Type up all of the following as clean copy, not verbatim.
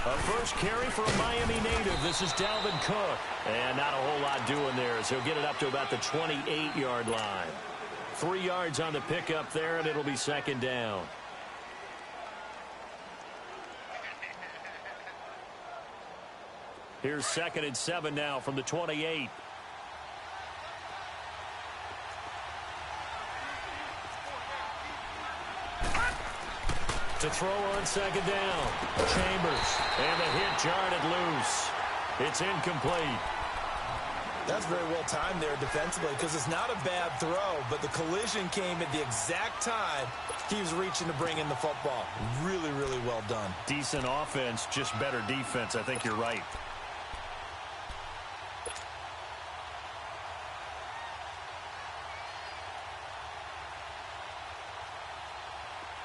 A first carry for a Miami native. This is Dalvin Cook. And not a whole lot doing there, so he'll get it up to about the 28-yard line. 3 yards on the pickup there, and it'll be second down. Here's 2nd and 7 now from the 28. To throw on 2nd down. Chambers. And the hit jarred it loose. It's incomplete. That's very well timed there defensively because it's not a bad throw, but the collision came at the exact time he was reaching to bring in the football. Really, really well done. Decent offense, just better defense. I think you're right.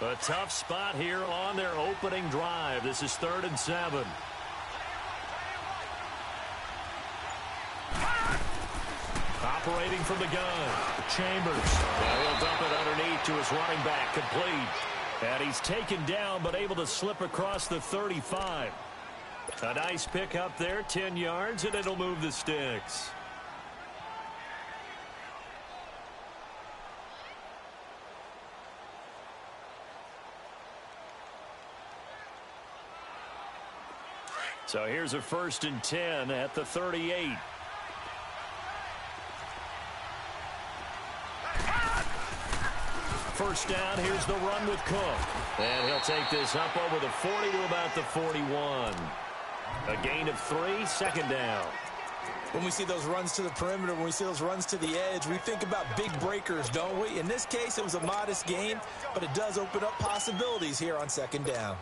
A tough spot here on their opening drive. This is 3rd and 7. Operating from the gun. Chambers. And he'll dump it underneath to his running back. Complete. And he's taken down but able to slip across the 35. A nice pick up there. 10 yards, and it'll move the sticks. So here's a 1st and 10 at the 38. First down, here's the run with Cook. And he'll take this up over the 40 to about the 41. A gain of 3, 2nd down. When we see those runs to the perimeter, when we see those runs to the edge, we think about big breakers, don't we? In this case, it was a modest gain, but it does open up possibilities here on 2nd down.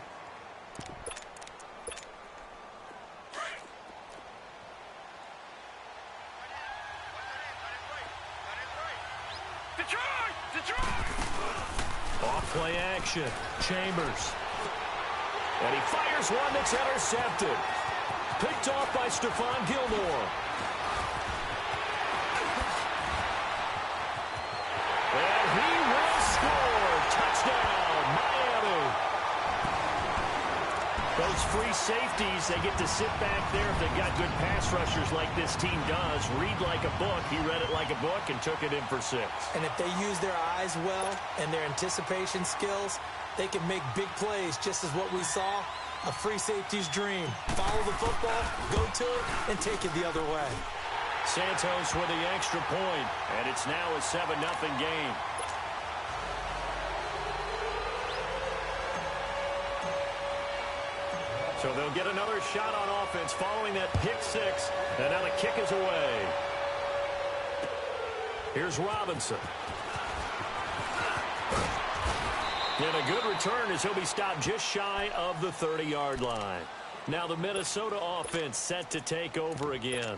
Off-play action. Chambers. And he fires one that's intercepted. Picked off by Stephon Gilmore. And he will score. Touchdown, Miami. Those free safeties, they get to sit back there if they've got good pass rushers like this team does. Read like a book. He read it like a book and took it in for 6. And if they use their eyes well and their anticipation skills, they can make big plays, just as what we saw, a free safety's dream. Follow the football, go to it, and take it the other way. Santos with the extra point, and it's now a 7-0 game. So they'll get another shot on offense following that pick 6, and now the kick is away. Here's Robinson. And a good return as he'll be stopped just shy of the 30-yard line. Now the Minnesota offense set to take over again.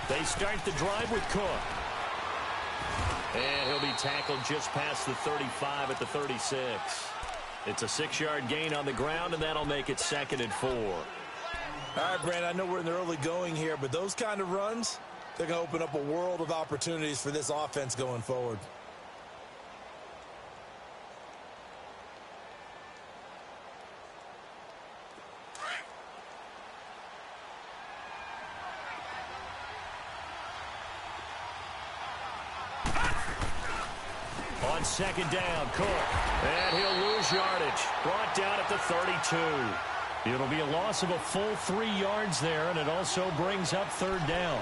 They start the drive with Cook. And he'll be tackled just past the 35 at the 36. It's a 6-yard gain on the ground, and that'll make it 2nd and 4. All right, Brandon, I know we're in the early going here, but those kind of runs, they're going to open up a world of opportunities for this offense going forward. On 2nd down, Cook. And he'll lose yardage. Brought down at the 32. It'll be a loss of a full 3 yards there, and it also brings up 3rd down.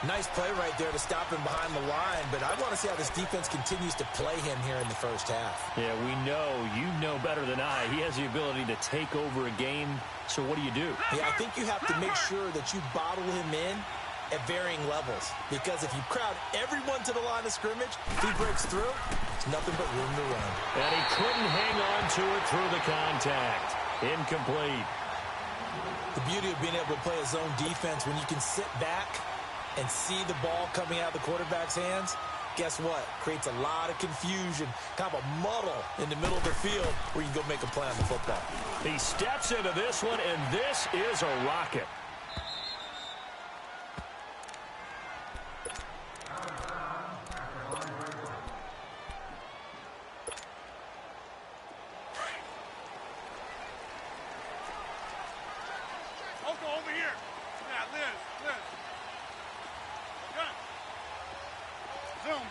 Nice play right there to stop him behind the line, but I want to see how this defense continues to play him here in the first half. Yeah, we know. You know better than I. He has the ability to take over a game, so what do you do? Yeah, I think you have to make sure that you bottle him in at varying levels, because if you crowd everyone to the line of scrimmage, if he breaks through, there's nothing but room to run. And he couldn't hang on to it through the contact. Incomplete. The beauty of being able to play a zone defense when you can sit back and see the ball coming out of the quarterback's hands, guess what? Creates a lot of confusion, kind of a muddle in the middle of the field where you can go make a play on the football. He steps into this one, and this is a rocket. Over here. Yeah, Liz. Good. Zoom.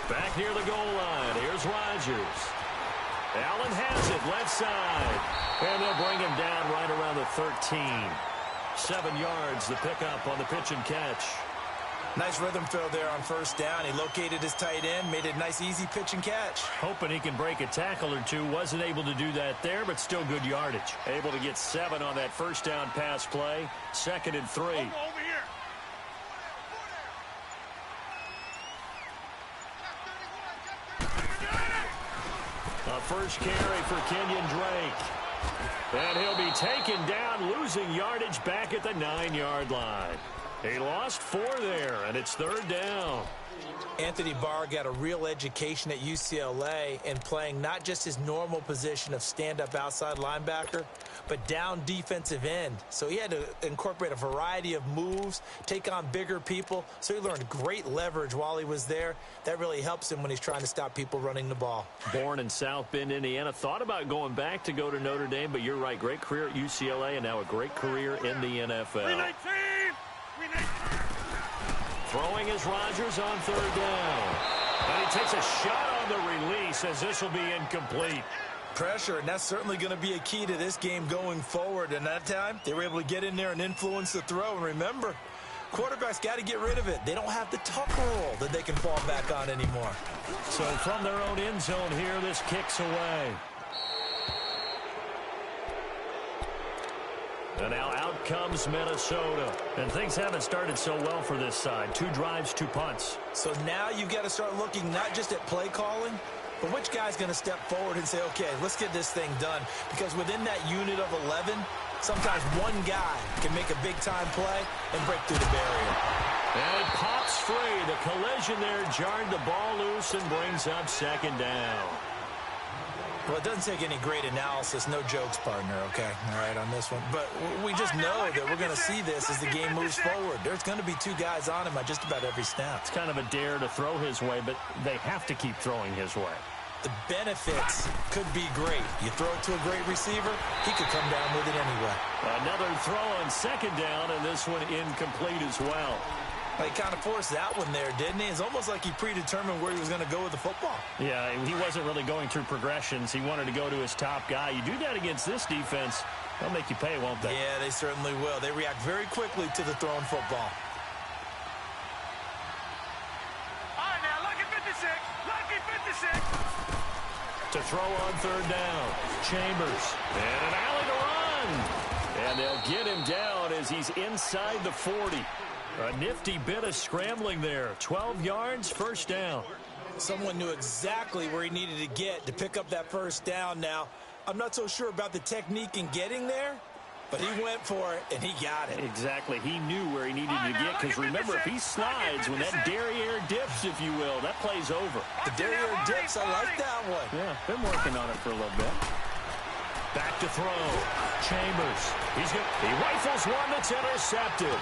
Back near the goal line. Here's Rodgers. Allen has it, left side. And they'll bring him down right around the 13. 7 yards, the pickup on the pitch and catch. Nice rhythm throw there on first down. He located his tight end, made it a nice, easy pitch and catch. Hoping he can break a tackle or two. Wasn't able to do that there, but still good yardage. Able to get 7 on that first down pass play. 2nd and 3. Over here. A first carry for Kenyon Drake. And he'll be taken down, losing yardage back at the 9-yard line. He lost 4 there, and it's 3rd down. Anthony Barr got a real education at UCLA in playing not just his normal position of stand-up outside linebacker, but down defensive end. So he had to incorporate a variety of moves, take on bigger people. So he learned great leverage while he was there. That really helps him when he's trying to stop people running the ball. Born in South Bend, Indiana. Thought about going back to go to Notre Dame, but you're right. Great career at UCLA and now a great career in the NFL. Throwing is Rodgers on 3rd down. And he takes a shot on the release as this will be incomplete. Pressure, and that's certainly going to be a key to this game going forward. And that time, they were able to get in there and influence the throw. And remember, quarterbacks got to get rid of it. They don't have the tucker roll that they can fall back on anymore. So from their own end zone here, this kicks away. And now out comes Minnesota. And things haven't started so well for this side. 2 drives, 2 punts. So now you've got to start looking not just at play calling, but which guy's going to step forward and say, okay, let's get this thing done. Because within that unit of 11, sometimes one guy can make a big-time play and break through the barrier. And it pops free. The collision there jarred the ball loose and brings up 2nd down. Well, it doesn't take any great analysis. No jokes, partner, okay? All right, on this one. But we just know that we're going to see this as the game moves forward. There's going to be 2 guys on him at just about every snap. It's kind of a dare to throw his way, but they have to keep throwing his way. The benefits could be great. You throw it to a great receiver, he could come down with it anyway. Another throw on 2nd down, and this one incomplete as well. He kind of forced that one there, didn't he? It's almost like he predetermined where he was going to go with the football. Yeah, he wasn't really going through progressions. He wanted to go to his top guy. You do that against this defense, they'll make you pay, won't they? Yeah, they certainly will. They react very quickly to the thrown football. All right, now, lucky 56. Lucky 56. To throw on 3rd down. Chambers. And an alley to run. And they'll get him down as he's inside the 40. A nifty bit of scrambling there. 12 yards, 1st down. Someone knew exactly where he needed to get to pick up that 1st down. Now, I'm not so sure about the technique in getting there, but he went for it, and he got it. Exactly. He knew where he needed to get, because remember, if he slides, when that derriere dips, if you will, that play's over. The derriere dips, I like that one. Yeah, been working on it for a little bit. Back to throw. Chambers. He rifles one that's intercepted.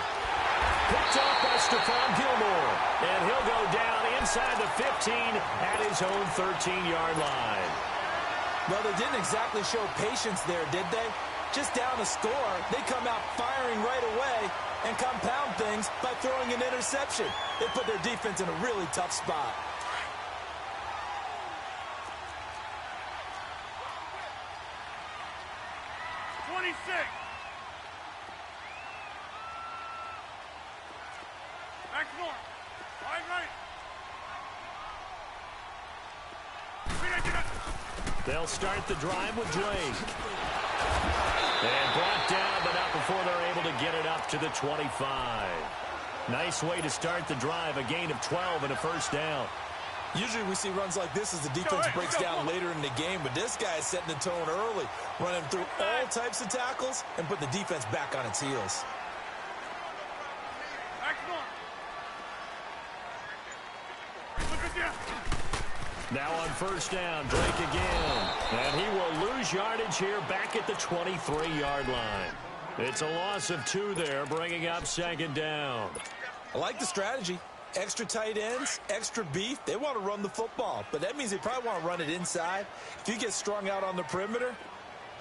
Picked up by Stephon Gilmore. And he'll go down inside the 15 at his own 13-yard line. Well, they didn't exactly show patience there, did they? Just down a score, they come out firing right away and compound things by throwing an interception. They put their defense in a really tough spot. Back north. Right. They'll start the drive with Drake. And brought down, but not before they're able to get it up to the 25. Nice way to start the drive. A gain of 12 and a 1st down. Usually we see runs like this as the defense breaks down later in the game, but this guy is setting the tone early, running through all types of tackles and put the defense back on its heels. Now on first down, Drake again. And he will lose yardage here back at the 23-yard line. It's a loss of 2 there, bringing up second down. I like the strategy. Extra tight ends, extra beef. They want to run the football, but that means they probably want to run it inside. If you get strung out on the perimeter,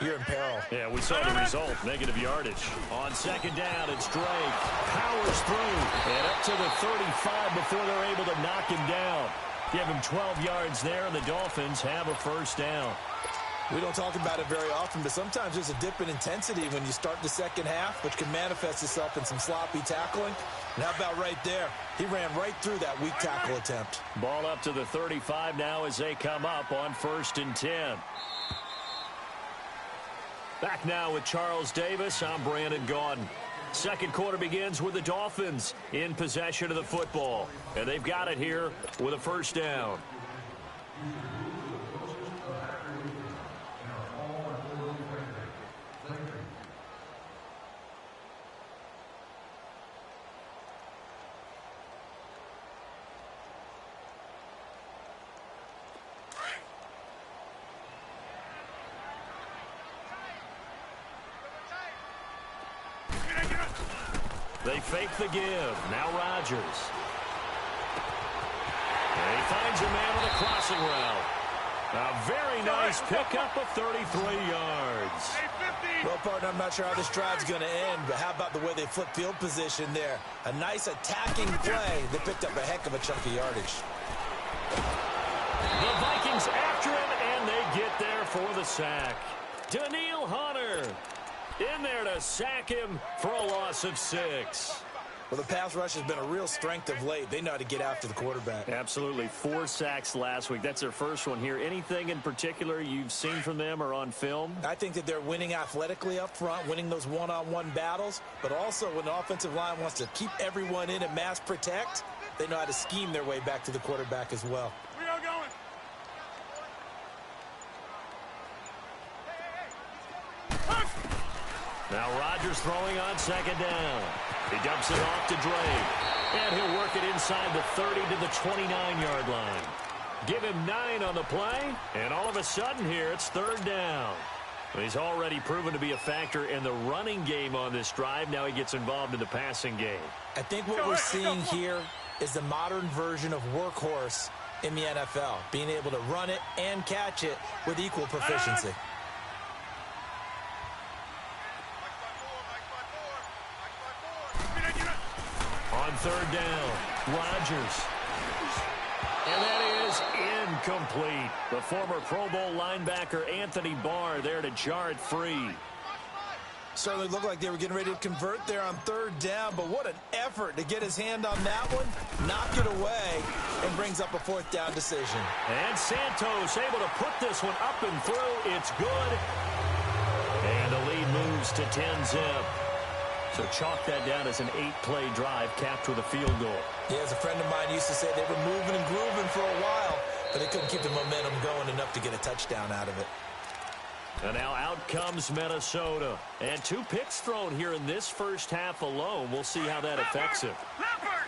you're in peril. Yeah, we saw the result, negative yardage. On second down, it's Drake. Powers through and up to the 35 before they're able to knock him down. Give him 12 yards there, and the Dolphins have a first down. We don't talk about it very often, but sometimes there's a dip in intensity when you start the second half, which can manifest itself in some sloppy tackling. And how about right there? He ran right through that weak tackle attempt. Ball up to the 35 now as they come up on 1st and 10. Back now with Charles Davis. I'm Brandon Gaudin. Second quarter begins with the Dolphins in possession of the football. And they've got it here with a first down. They fake the give. Now Rodgers. And he finds a man on a crossing route. A very nice pickup of 33 yards. Well, partner, I'm not sure how this drive's going to end, but how about the way they flip field position there? A nice attacking play. They picked up a heck of a chunk of yardage. The Vikings after him, and they get there for the sack. Daniil Hunter in there to sack him for a loss of 6. Well, the pass rush has been a real strength of late. They know how to get after the quarterback. Absolutely. 4 sacks last week. That's their first one here. Anything in particular you've seen from them or on film? I think that they're winning athletically up front, winning those one-on-one battles, but also when the offensive line wants to keep everyone in and mass protect, they know how to scheme their way back to the quarterback as well. We are going. Now Rodgers throwing on second down. He dumps it off to Drake. And he'll work it inside the 30 to the 29-yard line. Give him 9 on the play. And all of a sudden here, it's third down. He's already proven to be a factor in the running game on this drive. Now he gets involved in the passing game. I think what we're seeing here is the modern version of workhorse in the NFL. Being able to run it and catch it with equal proficiency. On third down, Rodgers. And that is incomplete. The former Pro Bowl linebacker Anthony Barr there to jar it free. Certainly looked like they were getting ready to convert there on third down, but what an effort to get his hand on that one, knock it away, and brings up a fourth down decision. And Santos able to put this one up and through. It's good. And the lead moves to 10-zip. So chalk that down as an 8-play drive capped with a field goal. Yeah, as a friend of mine used to say, they were moving and grooving for a while, but they couldn't keep the momentum going enough to get a touchdown out of it. And now out comes Minnesota. And 2 picks thrown here in this first half alone. We'll see how that affects him.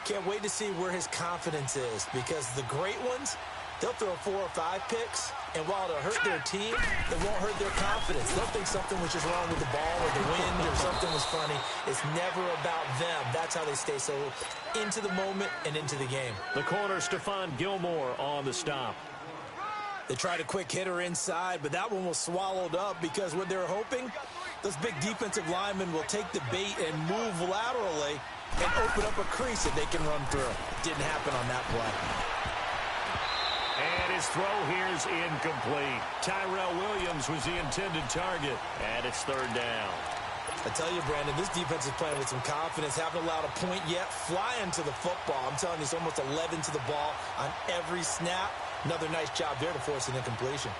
Can't wait to see where his confidence is, because the great ones, they'll throw 4 or 5 picks, and while it'll hurt their team, it won't hurt their confidence. They'll think something was just wrong with the ball or the wind or something was funny. It's never about them. That's how they stay so into the moment and into the game. The corner, Stephon Gilmore on the stop. They tried a quick hitter inside, but that one was swallowed up because what they were hoping, those big defensive linemen will take the bait and move laterally and open up a crease that they can run through. Didn't happen on that play. And his throw here is incomplete. Tyrell Williams was the intended target, and it's third down. I tell you, Brandon, this defense is playing with some confidence. Haven't allowed a point yet. Flying to the football. I'm telling you, it's almost 11 to the ball on every snap. Another nice job there to force an incompletion.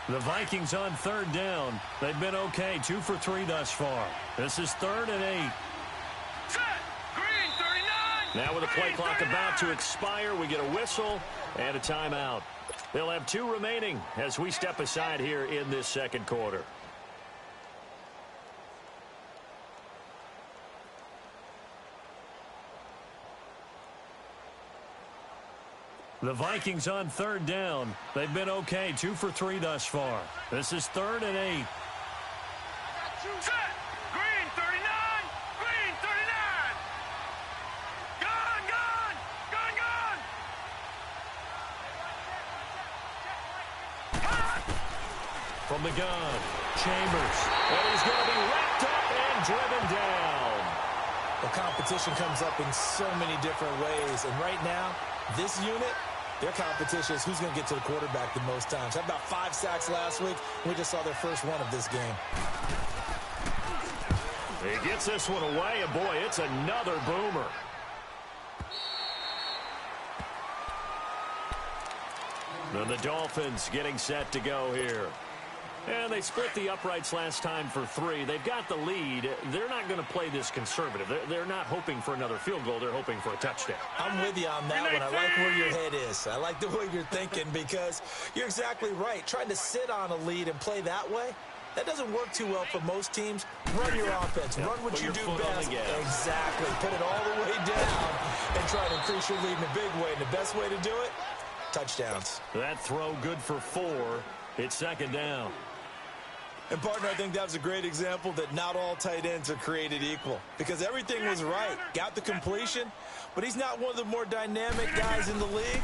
The Vikings on third down. They've been okay, 2 for 3 thus far. This is 3rd and 8. Set. Green 39. Now with the play clock about to expire, we get a whistle and a timeout. They'll have 2 remaining as we step aside here in this second quarter. The Vikings on third down. They've been okay, 2 for 3 thus far. This is 3rd and 8. Set. Green 39. Green 39. Gun, gun. Gun, gun. Hot. From the gun, Chambers. And he's going to be wrapped up and driven down. The competition comes up in so many different ways. And right now, this unit, their competition is who's going to get to the quarterback the most times. How about 5 sacks last week? We just saw their first one of this game. He gets this one away, and boy, it's another boomer. And the Dolphins getting set to go here. And they split the uprights last time for 3. They've got the lead. They're not going to play this conservative. They're not hoping for another field goal. They're hoping for a touchdown. I'm with you on that one. I like where your head is. I like the way you're thinking because you're exactly right. Trying to sit on a lead and play that way, that doesn't work too well for most teams. Run your offense. Run what you do best. Exactly. Put it all the way down and try to increase your lead in a big way. And the best way to do it, touchdowns. That throw good for 4. It's 2nd down. And, partner, I think that was a great example that not all tight ends are created equal because everything was right. Got the completion, but he's not one of the more dynamic guys in the league.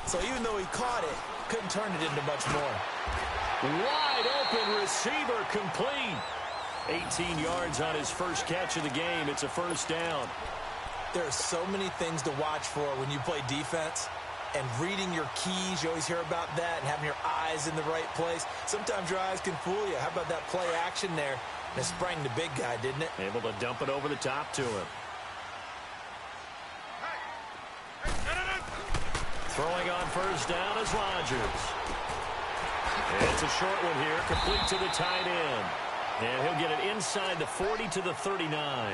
So even though he caught it, couldn't turn it into much more. Wide open receiver complete. 18 yards on his first catch of the game. It's a 1st down. There are so many things to watch for when you play defense. And reading your keys, you always hear about that, and having your eyes in the right place. Sometimes your eyes can fool you. How about that play action there? And it sprang the big guy, didn't it? Able to dump it over the top to him. Throwing on 1st down is Rodgers. It's a short one here, complete to the tight end. And he'll get it inside the 40 to the 39.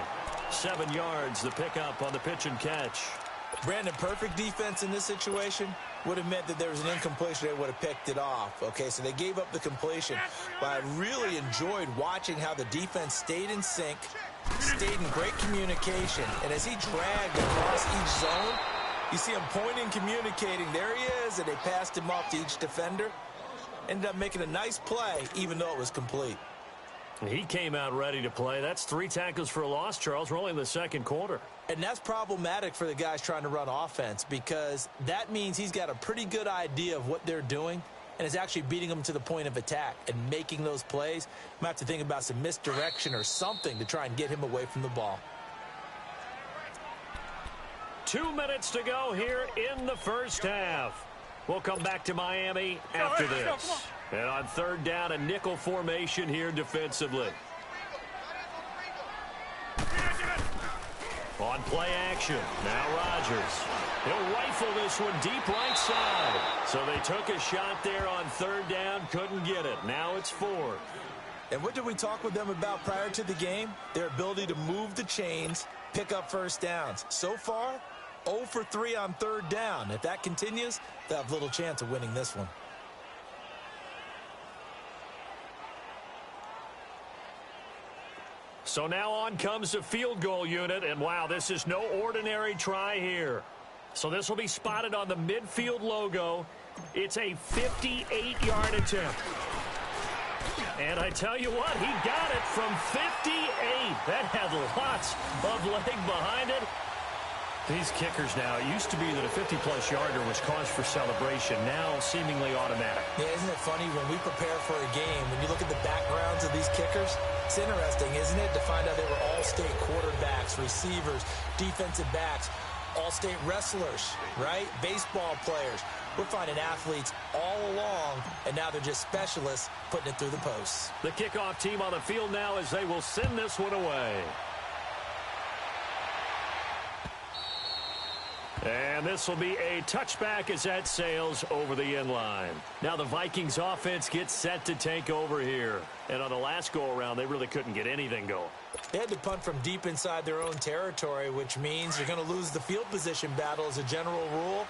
7 yards, the pickup on the pitch and catch. Brandon, perfect defense in this situation would have meant that there was an incompletion. They would have picked it off. Okay, so they gave up the completion. But I really enjoyed watching how the defense stayed in sync, stayed in great communication. And as he dragged across each zone, you see him pointing, communicating. There he is, and they passed him off to each defender. Ended up making a nice play, even though it was complete. He came out ready to play. That's 3 tackles for a loss, Charles. We're only in the 2nd quarter. And that's problematic for the guys trying to run offense because that means he's got a pretty good idea of what they're doing and is actually beating them to the point of attack and making those plays. Might have to think about some misdirection or something to try and get him away from the ball. 2 minutes to go here in the 1st half. We'll come back to Miami after this. And on 3rd down, a nickel formation here defensively. On play action, now Rodgers. He'll rifle this one deep right side. So they took a shot there on 3rd down, couldn't get it. Now it's 4th. And what did we talk with them about prior to the game? Their ability to move the chains, pick up 1st downs. So far, 0 for 3 on 3rd down. If that continues, they'll have little chance of winning this one. So now on comes the field goal unit, and wow, this is no ordinary try here. So this will be spotted on the midfield logo. It's a 58-yard attempt. And I tell you what, he got it from 58. That had lots of leg behind it. These kickers now, it used to be that a 50-plus yarder was cause for celebration, now seemingly automatic. Yeah, isn't it funny when we prepare for a game, when you look at the backgrounds of these kickers, it's interesting, isn't it, to find out they were all-state quarterbacks, receivers, defensive backs, all-state wrestlers, right? Baseball players. We're finding athletes all along, and now they're just specialists putting it through the posts. The kickoff team on the field now as they will send this one away. And this will be a touchback as that sails over the end line. Now the Vikings offense gets set to take over here. And on the last go-around, they really couldn't get anything going. They had to punt from deep inside their own territory, which means you're going to lose the field position battle as a general rule.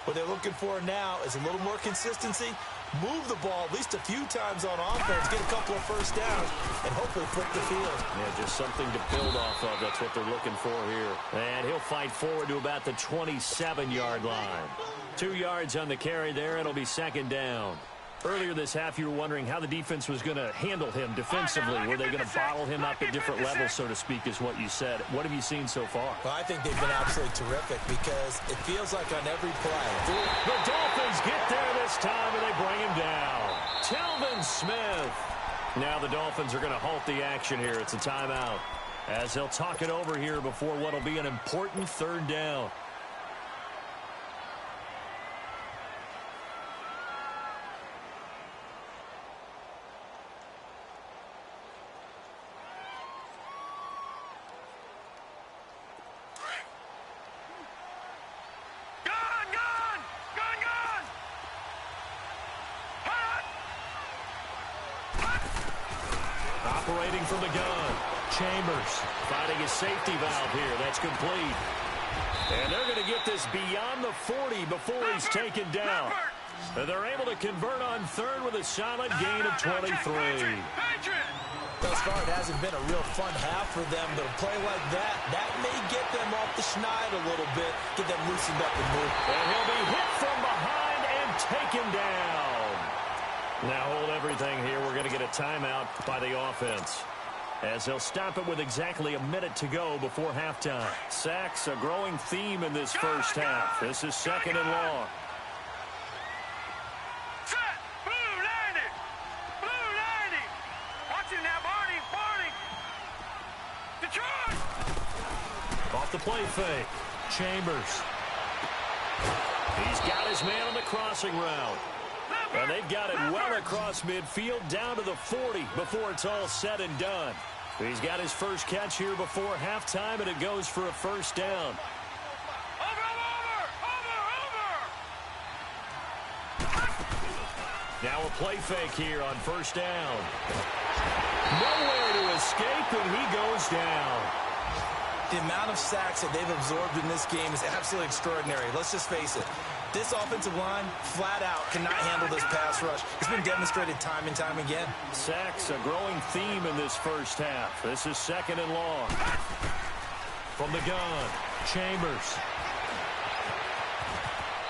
What they're looking for now is a little more consistency, move the ball at least a few times on offense, get a couple of 1st downs, and hopefully flip the field. Yeah, just something to build off of. That's what they're looking for here. And he'll fight forward to about the 27-yard line. 2 yards on the carry there. It'll be second down. Earlier this half, you were wondering how the defense was going to handle him defensively. Were they going to bottle him up at different levels, so to speak, is what you said. What have you seen so far? Well, I think they've been absolutely terrific because it feels like on every play. The Dolphins get there this time, and they bring him down. Troublemann Smith. Now the Dolphins are going to halt the action here. It's a timeout as they'll talk it over here before what will be an important third down. Operating from the gun, Chambers finding his safety valve here. That's complete. And they're going to get this beyond the 40 before he's taken down. And they're able to convert on third with a solid gain of 23. Thus far, it hasn't been a real fun half for them, but a play like that may get them off the schneid a little bit, get them loosened up and moved. And he'll be hit from behind and taken down. Now hold everything here. We're going to get a timeout by the offense, as they'll stop it with exactly a minute to go before halftime. Sacks, a growing theme in this first half. This is second and long. Set! Blue landing! Blue landing! Watch it now, Barney! Barney! Detroit! Off the play fake. Chambers. He's got his man on the crossing route. And they've got it well across midfield down to the 40 before it's all said and done. He's got his first catch here before halftime, and it goes for a first down. Now a play fake here on first down. Nowhere to escape, and he goes down. The amount of sacks that they've absorbed in this game is absolutely extraordinary. Let's just face it. This offensive line, flat out, cannot handle this pass rush. It's been demonstrated time and time again. Sacks, a growing theme in this first half. This is second and long. From the gun, Chambers.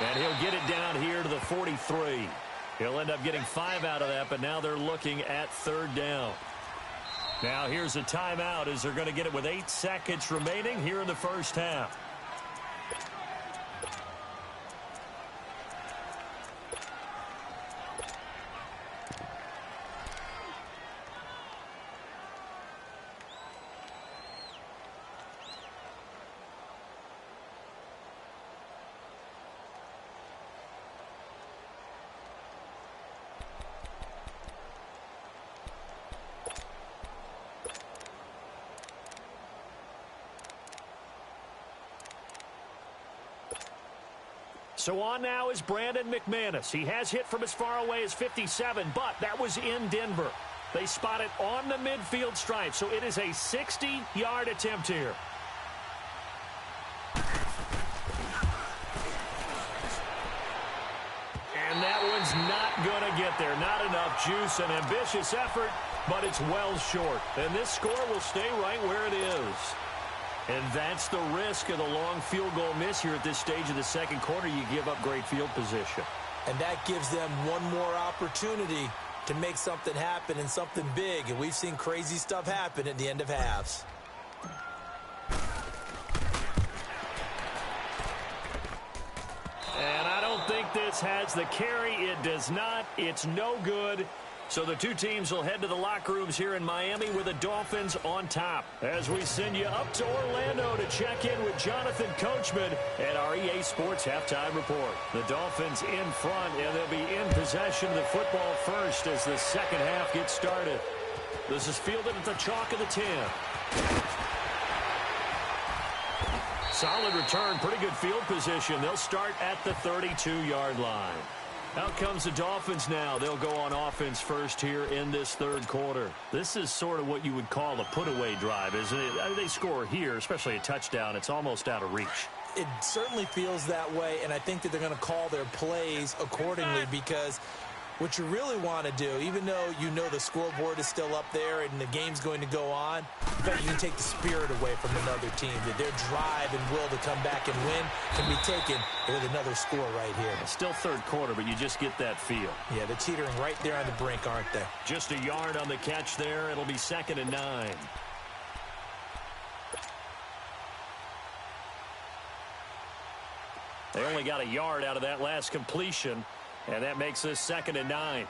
And he'll get it down here to the 43. He'll end up getting 5 out of that, but now they're looking at third down. Now here's a timeout as they're going to get it with 8 seconds remaining here in the first half. So on now is Brandon McManus. He has hit from as far away as 57, but that was in Denver. They spot it on the midfield stripe, so it is a 60-yard attempt here. And that one's not going to get there. Not enough juice. An ambitious effort, but it's well short. And this score will stay right where it is. And that's the risk of the long field goal miss here at this stage of the second quarter. You give up great field position. And that gives them one more opportunity to make something happen and something big. And we've seen crazy stuff happen at the end of halves. And I don't think this has the carry. It does not. It's no good. So the two teams will head to the locker rooms here in Miami with the Dolphins on top. As we send you up to Orlando to check in with Jonathan Coachman and our EA Sports Halftime Report. The Dolphins in front, and they'll be in possession of the football first as the second half gets started. This is fielded at the chalk of the 10. Solid return, pretty good field position. They'll start at the 32-yard line. Out comes the Dolphins now. They'll go on offense first here in this third quarter. This is sort of what you would call a put-away drive, isn't it? I mean, they score here, especially a touchdown. It's almost out of reach. It certainly feels that way, and I think that they're going to call their plays accordingly because What you really want to do, even though you know the scoreboard is still up there and the game's going to go on, but you can take the spirit away from another team. That their drive and will to come back and win can be taken with another score right here. It's still third quarter, but you just get that feel. Yeah, they're teetering right there on the brink, aren't they? Just a yard on the catch there. It'll be 2nd and 9. They only got a yard out of that last completion, and that makes this 2nd and 9. Hey,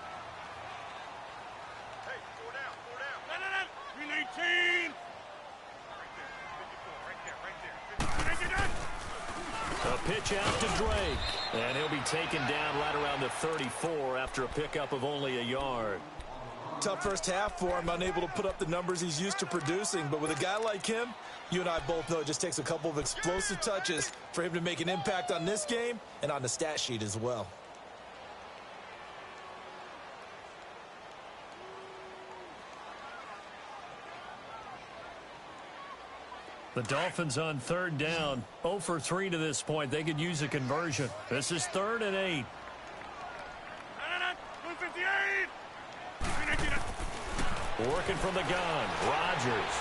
4 down, 4 down. No. 319. Right there. A pitch out to Drake, and he'll be taken down right around the 34 after a pickup of only a yard. Tough first half for him, unable to put up the numbers he's used to producing. But with a guy like him, you and I both know it just takes a couple of explosive touches for him to make an impact on this game and on the stat sheet as well. The Dolphins on 3rd down, 0 for 3 to this point. They could use a conversion. This is 3rd and 8. 258. Working from the gun, Rodgers.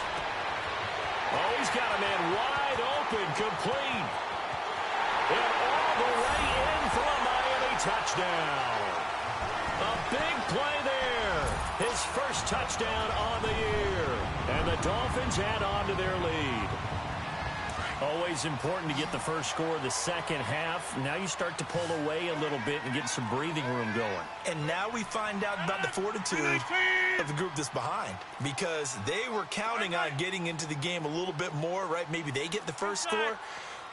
Oh, he's got a man wide open, complete. And all the way in for a Miami touchdown. A big play there. His first touchdown on the year. And the Dolphins add on to their lead. Always important to get the first score of the second half. Now you start to pull away a little bit and get some breathing room going. And now we find out about the fortitude of the group that's behind, because they were counting on getting into the game a little bit more, right? Maybe they get the first score.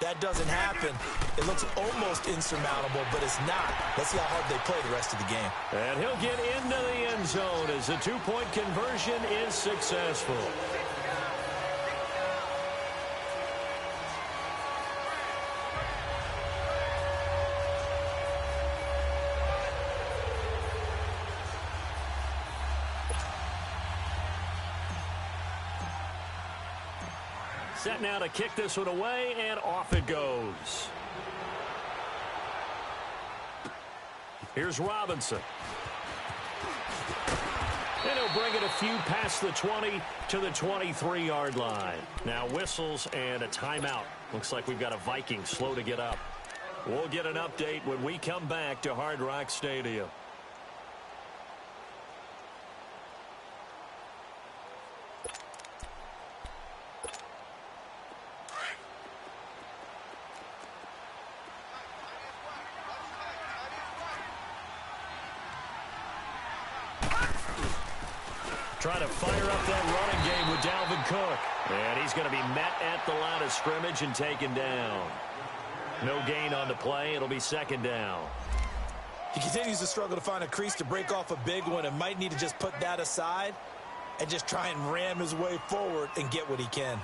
That doesn't happen. It looks almost insurmountable, but it's not. Let's see how hard they play the rest of the game. And he'll get into the end zone as the two-point conversion is successful. Set now to kick this one away, and off it goes. Here's Robinson. And he'll bring it a few past the 20 to the 23-yard line. Now whistles and a timeout. Looks like we've got a Viking slow to get up. We'll get an update when we come back to Hard Rock Stadium. Trying to fire up that running game with Dalvin Cook. And he's going to be met at the line of scrimmage and taken down. No gain on the play. It'll be 2nd down. He continues to struggle to find a crease to break off a big one and might need to just put that aside and just try and ram his way forward and get what he can.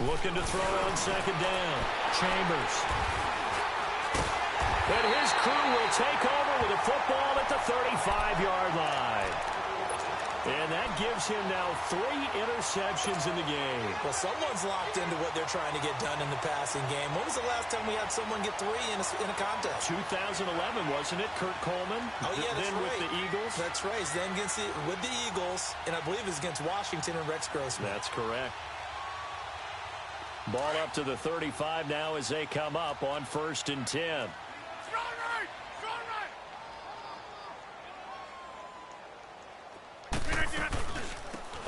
Looking to throw on 2nd down. Chambers. And his crew will take over with a football at the 35-yard line. And that gives him now 3 interceptions in the game. Well, someone's locked into what they're trying to get done in the passing game. When was the last time we had someone get 3 in a contest? 2011, wasn't it? Kurt Coleman. Oh, yeah, that's then right. with the Eagles. That's right. Then with the Eagles, and I believe it's against Washington and Rex Grossman. That's correct. Ball up to the 35 now as they come up on 1st and 10. Strong right!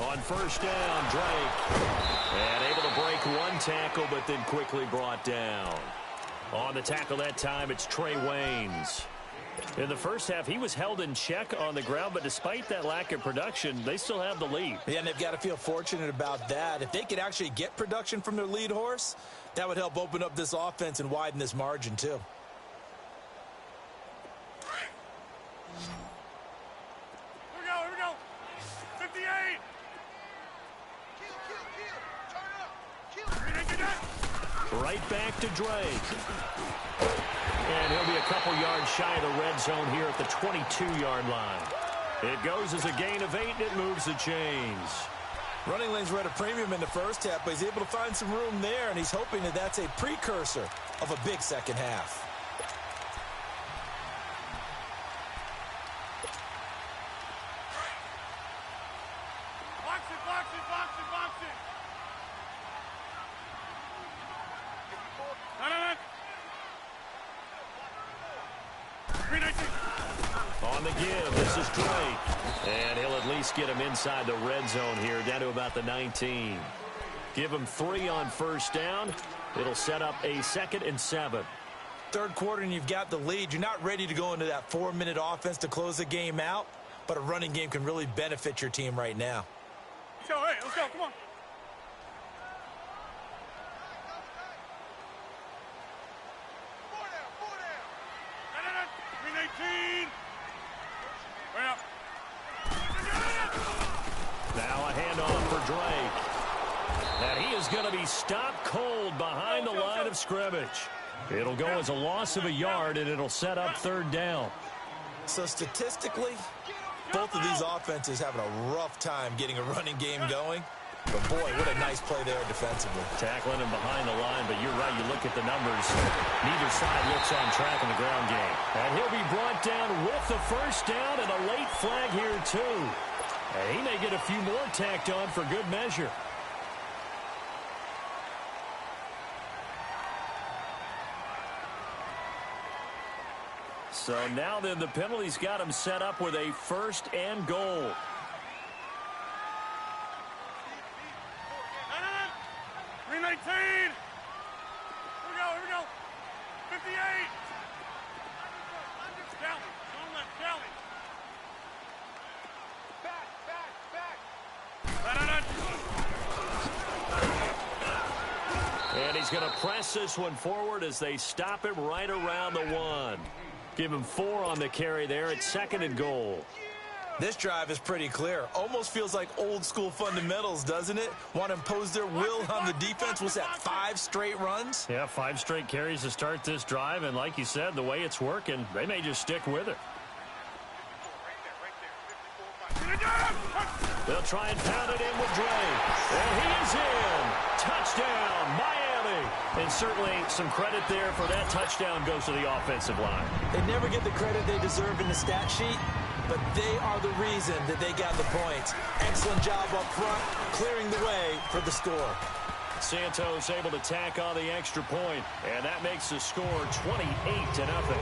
On 1st down, Drake. And able to break one tackle, but then quickly brought down. On the tackle that time, it's Trey Waynes. In the first half, he was held in check on the ground, but despite that lack of production, they still have the lead. Yeah, and they've got to feel fortunate about that. If they could actually get production from their lead horse, that would help open up this offense and widen this margin, too. Here we go. 58. Right back to Drake. And he'll be a couple yards shy of the red zone here at the 22-yard line. It goes as a gain of 8, and it moves the chains. Running lanes were at a premium in the first half, but he's able to find some room there, and he's hoping that that's a precursor of a big second half. Box it, box it, box it, box it. No, no, no. 319. On the give, this is Drake. And he'll at least get him inside the red zone here, down to about the 19. Give him 3 on first down. It'll set up a 2nd and 7. Third quarter, and you've got the lead. You're not ready to go into that 4-minute offense to close the game out, but a running game can really benefit your team right now. So, hey, let's go, come on. No, no, no. 319. Right up. Now a handoff for Drake. And he is going to be stopped cold behind the line of scrimmage. It'll go as a loss of a yard, and it'll set up 3rd down. So statistically, both of these offenses having a rough time getting a running game going. But boy, what a nice play there defensively. Tackling him behind the line, but you're right, you look at the numbers. Neither side looks on track in the ground game. And he'll be brought down with the first down, and a late flag here too. And he may get a few more tacked on for good measure. So now then the penalty's got him set up with a 1st and goal. No, no, no. 319. Here we go, here we go. 58. Kelly, don't let Kelly. Back. No, no, no. And he's going to press this one forward as they stop him right around the 1. Give him 4 on the carry there at 2nd and goal. This drive is pretty clear. Almost feels like old school fundamentals, doesn't it? Want to impose their will on the defense. Was that 5 straight runs? Yeah, 5 straight carries to start this drive. And like you said, the way it's working, they may just stick with it. They'll try and pound it in with Drake. And he is in. Touchdown, Miami. And certainly some credit there for that touchdown goes to the offensive line. They never get the credit they deserve in the stat sheet, but they are the reason that they got the points. Excellent job up front, clearing the way for the score. Santos able to tack on the extra point, and that makes the score 28-0.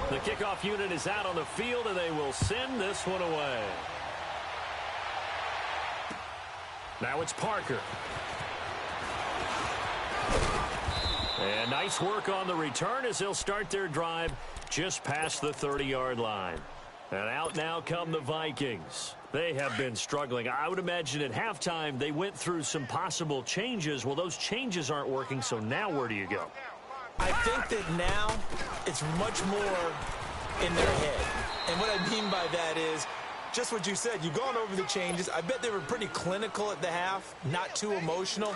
The kickoff unit is out on the field, and they will send this one away. Now it's Parker. And nice work on the return as they'll start their drive just past the 30-yard line. And out now come the Vikings. They have been struggling. I would imagine at halftime they went through some possible changes. Well, those changes aren't working, so now where do you go? I think that now it's much more in their head. And what I mean by that is just what you said. You've gone over the changes. I bet they were pretty clinical at the half, not too emotional.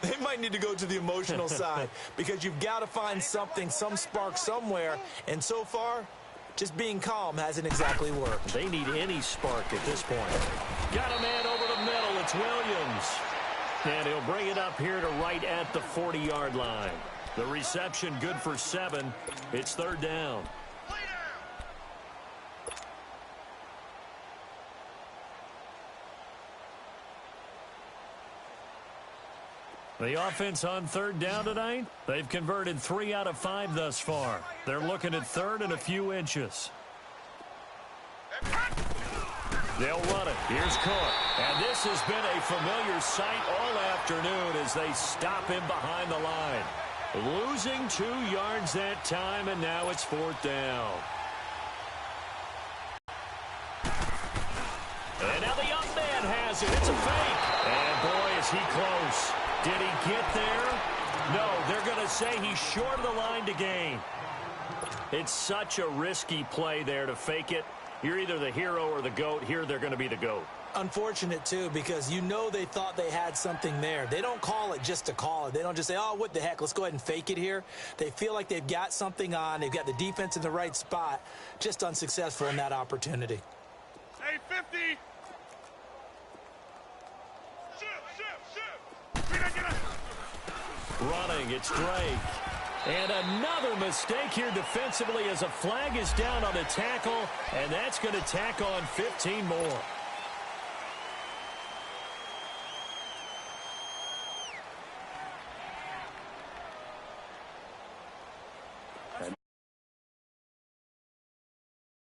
They might need to go to the emotional side because you've got to find something, some spark somewhere. And so far, just being calm hasn't exactly worked. They need any spark at this point. Got a man over the middle. It's Williams. And he'll bring it up here to right at the 40-yard line. The reception good for 7. It's 3rd down. The offense on 3rd down tonight, they've converted 3 out of 5 thus far. They're looking at 3rd and a few inches. They'll run it. Here's Cook. And this has been a familiar sight all afternoon as they stop him behind the line. Losing 2 yards that time, and now it's 4th down. And now the up man has it. It's a fake. And boy, is he close. Did he get there? No, they're going to say he's short of the line to gain. It's such a risky play there to fake it. You're either the hero or the GOAT. Here they're going to be the GOAT. Unfortunate, too, because you know they thought they had something there. They don't call it just to call it. They don't just say, oh, what the heck, let's go ahead and fake it here. They feel like they've got something on. They've got the defense in the right spot. Just unsuccessful in that opportunity. Hey, 50. Running, it's Drake. And another mistake here defensively as a flag is down on the tackle, and that's going to tack on 15 more.